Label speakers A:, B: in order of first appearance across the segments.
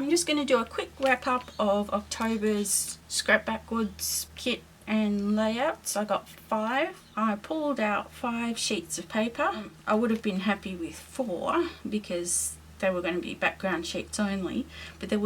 A: I'm just going to do a quick wrap up of October's Scrap Backwoods kit and layouts. I got 5. I pulled out 5 sheets of paper. I would have been happy with 4 because they were going to be background sheets only, but the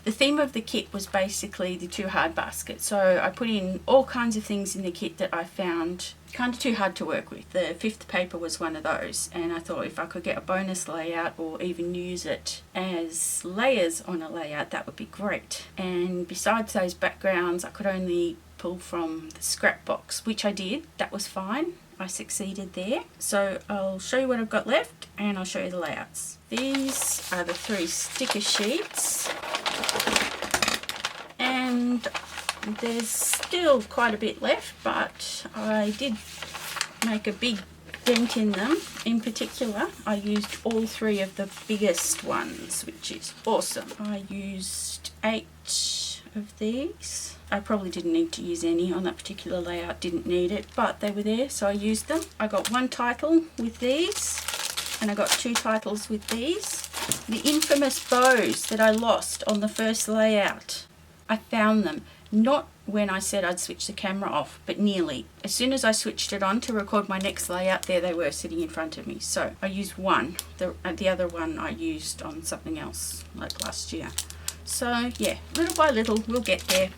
A: theme of the kit was basically the too hard basket, so I put in all kinds of things in the kit that I found kind of too hard to work with. The 5th paper was one of those, and I thought if I could get a bonus layout or even use it as layers on a layout, that would be great. And besides those backgrounds, I could only pull from the scrap box, which I did. That was fine. I succeeded there. So I'll show you what I've got left and I'll show you the layouts. These are the 3 sticker sheets, and there's still quite a bit left, but I did make a big dent in them. In particular, I used all 3 of the biggest ones, which is awesome. I used 8 of these. I probably didn't need to use any on that particular layout, didn't need it, but they were there, so I used them. I got 1 title with these, and I got 2 titles with these. The infamous bows that I lost on the first layout, I found them. Not when I said I'd switch the camera off, but nearly. As soon as I switched it on to record my next layout, there they were sitting in front of me. So I used one. The other one I used on something else, like last year. So yeah, little by little, we'll get there.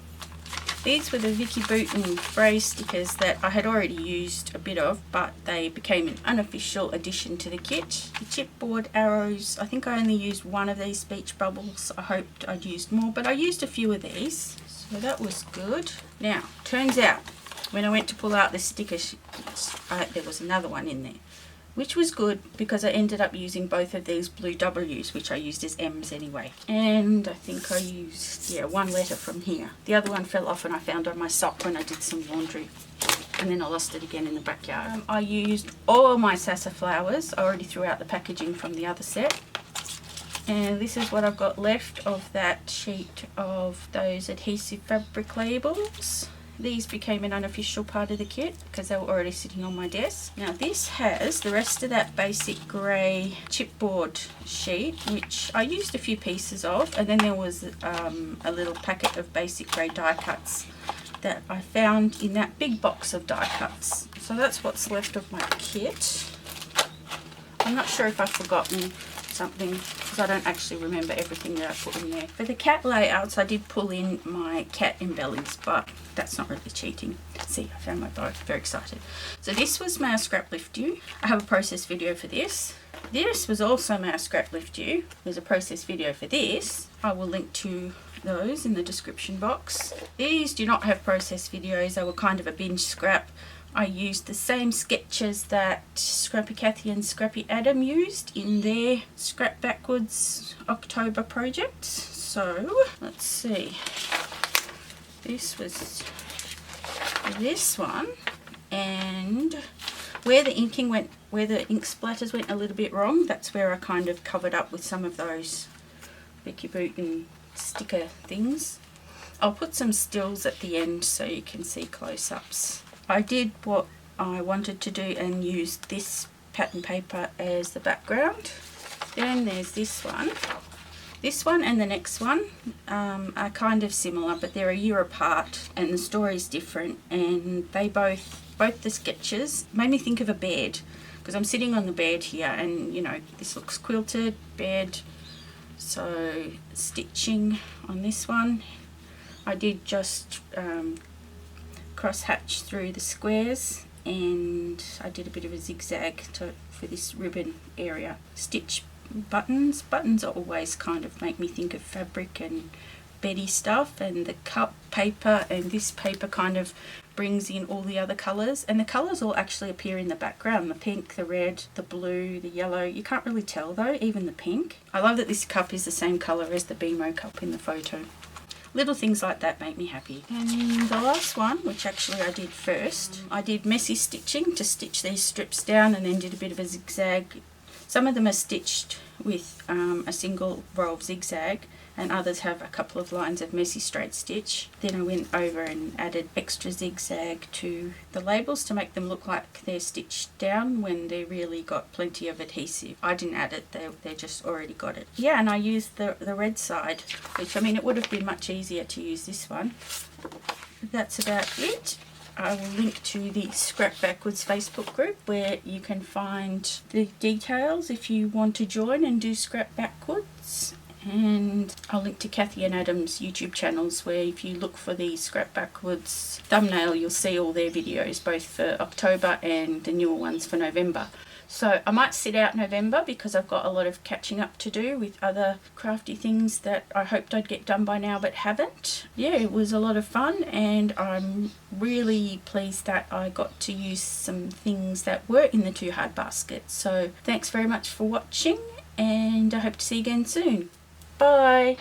A: These were the Vicky Boughton Braille stickers that I had already used a bit of, but they became an unofficial addition to the kit. The chipboard arrows, I think I only used 1 of these speech bubbles. I hoped I'd used more, but I used a few of these, so that was good. Now, turns out, when I went to pull out the sticker sheets, there was another one in there, which was good because I ended up using both of these blue W's, which I used as M's anyway. And I think I used, 1 letter from here. The other one fell off and I found on my sock when I did some laundry. And then I lost it again in the backyard. I used all my sassaflowers. I already threw out the packaging from the other set. And this is what I've got left of that sheet of those adhesive fabric labels. These became an unofficial part of the kit because they were already sitting on my desk. Now this has the rest of that basic grey chipboard sheet, which I used a few pieces of, and then there was a little packet of basic grey die cuts that I found in that big box of die cuts. So that's what's left of my kit. I'm not sure if I've forgotten something because I don't actually remember everything that I put in there. For the cat layouts, I did pull in my cat embellies, but that's not really cheating. See, I found my bow. Very excited. So this was May I Scrap Lift You. I have a process video for this. This was also May I Scrap Lift You. There's a process video for this. I will link to those in the description box. These do not have process videos. They were kind of a binge scrap. I used the same sketches that Scrappy Kathy and Scrappy Adam used in their Scrap Backwoods October projects. So, let's see. This was this one, and where the inking went, where the ink splatters went a little bit wrong, that's where I kind of covered up with some of those Vicky Boughton sticker things. I'll put some stills at the end so you can see close-ups. I did what I wanted to do and used this pattern paper as the background. Then there's this one. This one and the next one are kind of similar, but they're a year apart and the story's different, and they both the sketches made me think of a bed, because I'm sitting on the bed here and this looks quilted bed. So stitching on this one, I did just cross hatch through the squares, and I did a bit of a zigzag for this ribbon area. Stitch buttons. Buttons always kind of make me think of fabric and beddy stuff, and the cup paper and this paper kind of brings in all the other colours, and the colours all actually appear in the background. The pink, the red, the blue, the yellow. You can't really tell though, even the pink. I love that this cup is the same colour as the BMO cup in the photo. Little things like that make me happy. And the last one, which actually I did first, I did messy stitching to stitch these strips down, and then did a bit of a zigzag. Some of them are stitched with a single row of zigzag, and others have a couple of lines of messy straight stitch. Then I went over and added extra zigzag to the labels to make them look like they're stitched down when they really got plenty of adhesive. I didn't add it, they just already got it. Yeah, and I used the red side, which, I mean, it would have been much easier to use this one. That's about it. I will link to the Scrap Backwards Facebook group where you can find the details if you want to join and do Scrap Backwards. And I'll link to Kathy and Adam's YouTube channels where if you look for the Scrap Backwards thumbnail, you'll see all their videos, both for October and the newer ones for November. So I might sit out November because I've got a lot of catching up to do with other crafty things that I hoped I'd get done by now but haven't. Yeah, it was a lot of fun, and I'm really pleased that I got to use some things that were in the Too Hard basket. So thanks very much for watching, and I hope to see you again soon. Bye!